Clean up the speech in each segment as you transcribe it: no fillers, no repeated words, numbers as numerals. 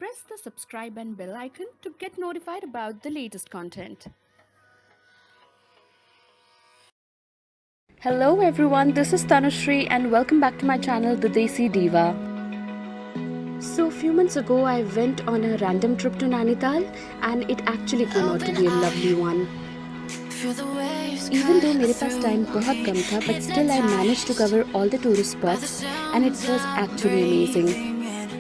Press the subscribe and bell icon to get notified about the latest content. Hello everyone, this is Tanushree and welcome back to my channel The Desi Diva. So a few months ago I went on a random trip to Nainital and it actually came out to be a lovely one. Even though मेरे पास time बहुत कम था, but still I managed to cover all the tourist spots and it was actually amazing.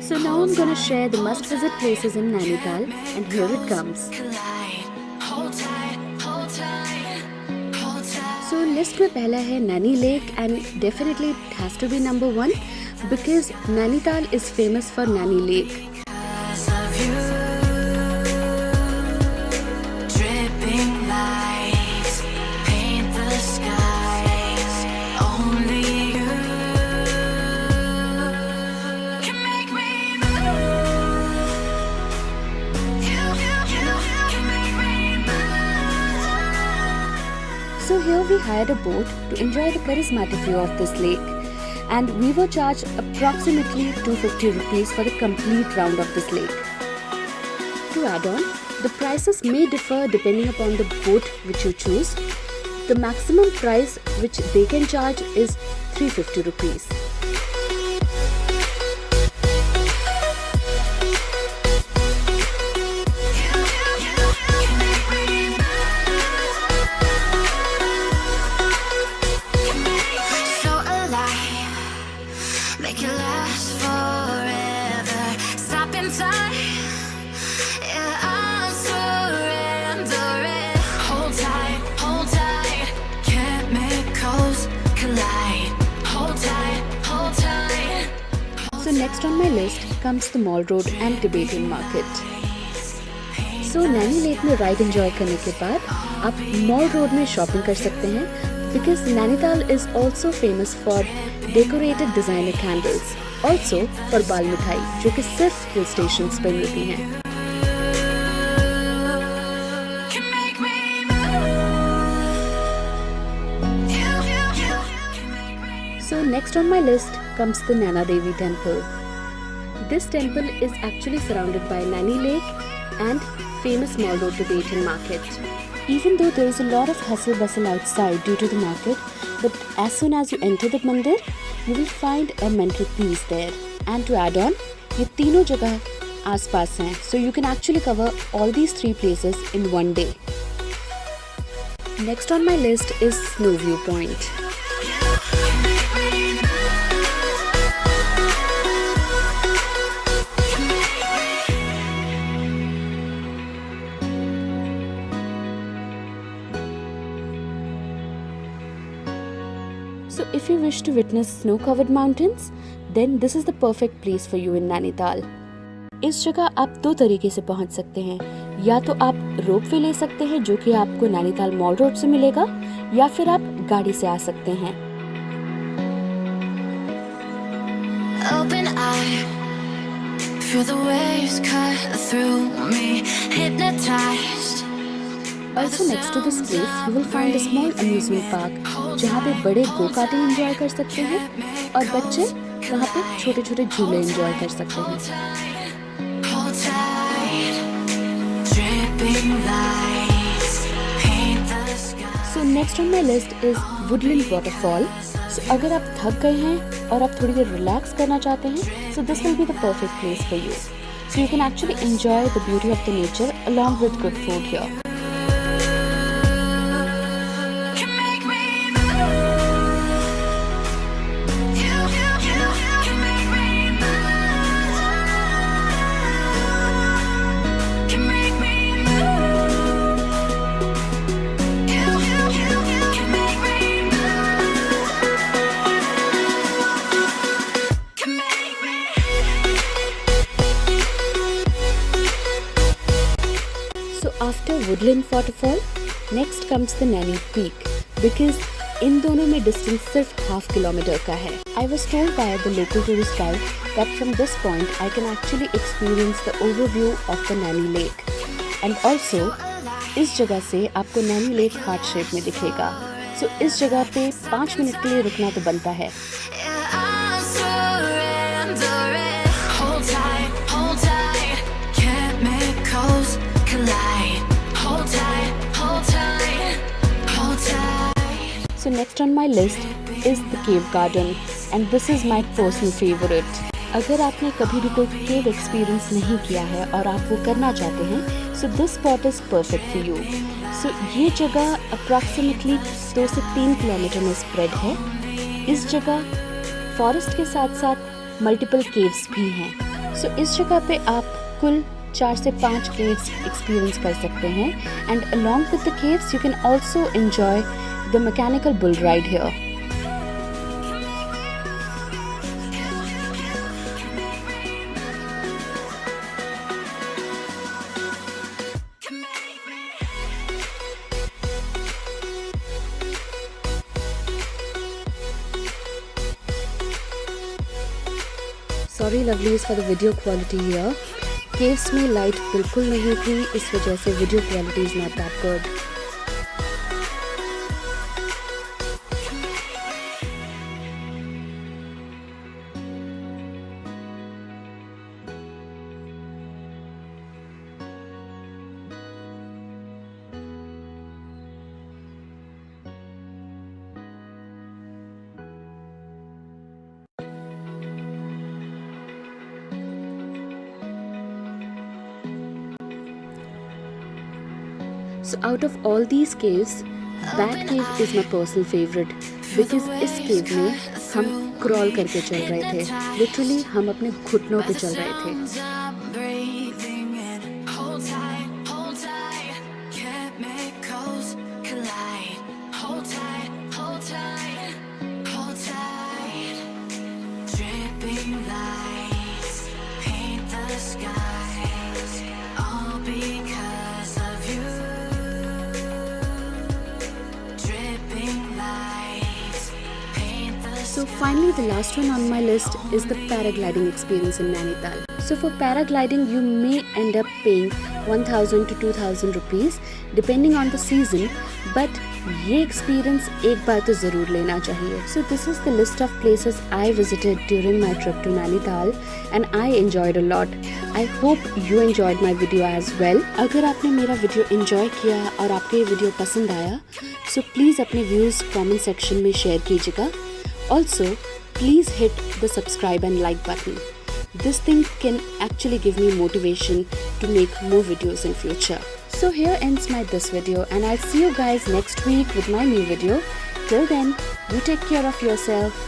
So now I'm gonna share the must-visit places in Nainital and here it comes. So list में पहला है Naini Lake and definitely it has to be number 1 because Nainital is famous for Naini Lake. So here we hired a boat to enjoy the charismatic view of this lake and we were charged approximately 250 rupees for the complete round of this lake. To add on, the prices may differ depending upon the boat which you choose. The maximum price which they can charge is 350 rupees. Make it last forever. Stop in time. Yeah, I'm surrendering. Hold tight, chemicals collide. Hold tight. So next on my list comes the Mall Road and Tibetan Market. So Naini Lake में ride enjoy करने के बाद आप mall road में shopping कर सकते हैं because Nainital is also famous for decorated designer candles, also for बाल मिठाई जो कि सिर्फ हिल स्टेशंस पर मिलती हैं. So next on my list comes the Naina Devi Temple. This temple is actually surrounded by Naini Lake and famous Mall Road Tibetan Market. Even though there is a lot of hustle bustle outside due to the market, but as soon as you enter the mandir, you will find a mental peace there. And to add on, ये तीनों जगह आसपास हैं, so you can actually cover all these 3 places in one day. Next on my list is Snow View Point. So if you wish to witness snow-covered mountains, then this is the perfect place for you in Nainital. इस जगह आप 2 तरीके से पहुंच सकते हैं. या तो आप रोपवे ले सकते हैं जो कि आपको नैनीताल मॉल रोड से मिलेगा या फिर आप गाड़ी से आ सकते हैं. Open eye, feel the waves cut through me, hypnotized. Also next to this place you will find a small amusement park जहाँ पे बड़े गो कार्टिंग एंजॉय कर सकते हैं और बच्चे वहाँ पे छोटे छोटे झूले एंजॉय कर सकते हैं. So next on my list is Woodland Waterfall. So अगर आप थक गए हैं और आप थोड़ी देर रिलैक्स करना चाहते हैं, so this will be the perfect place for you. So you can actually enjoy the beauty of the nature along with good food here. After Woodland Waterfall, next comes the Naini Peak because इन दोनों में distance सिर्फ ½ kilometre का है. I was told by the local tourist guide that from this point I can actually experience the overview of the Naini Lake. And also, इस जगह से आपको Naini Lake heart shape में दिखेगा. So इस जगह पे 5 मिनट के लिए रुकना तो बनता है. Hold tight, So next on my list is the cave garden, and this is my personal favorite. अगर आपने कभी भी कोई केव एक्सपीरियंस नहीं किया है और आप वो करना चाहते हैं, so this spot is perfect for you. So ये जगह अप्रॉक्सीमेटली 2 से 3 किलोमीटर में स्प्रेड है. इस जगह फॉरेस्ट के साथ साथ मल्टीपल केव्स भी हैं. सो इस जगह पे आप कुल 4 से 5 केव्स एक्सपीरियंस कर सकते हैं. And along with the caves you can also enjoy the mechanical bull ride here. Sorry lovelies for the video quality here. Caves में लाइट बिल्कुल नहीं थी, इस वजह से video quality is not that good. So out of all these caves, that cave is my personal favorite because इस cave में हम क्रॉल करके चल रहे थे. Literally हम अपने घुटनों पे चल रहे थे. So finally the last one on my list is the paragliding experience in Nainital. So for paragliding you may end up paying 1000 to 2000 rupees depending on the season, but ये experience एक बार तो ज़रूर लेना चाहिए. So this is the list of places I visited during my trip to Nainital and I enjoyed a lot. I hope you enjoyed my video as well. अगर आपने मेरा video enjoy किया और आपको ये वीडियो पसंद आया, so please अपने views comment section में share कीजिएगा. Also, please hit the subscribe and like button. This thing can actually give me motivation to make more videos in future. So here ends this video and I'll see you guys next week with my new video. Till then, you take care of yourself.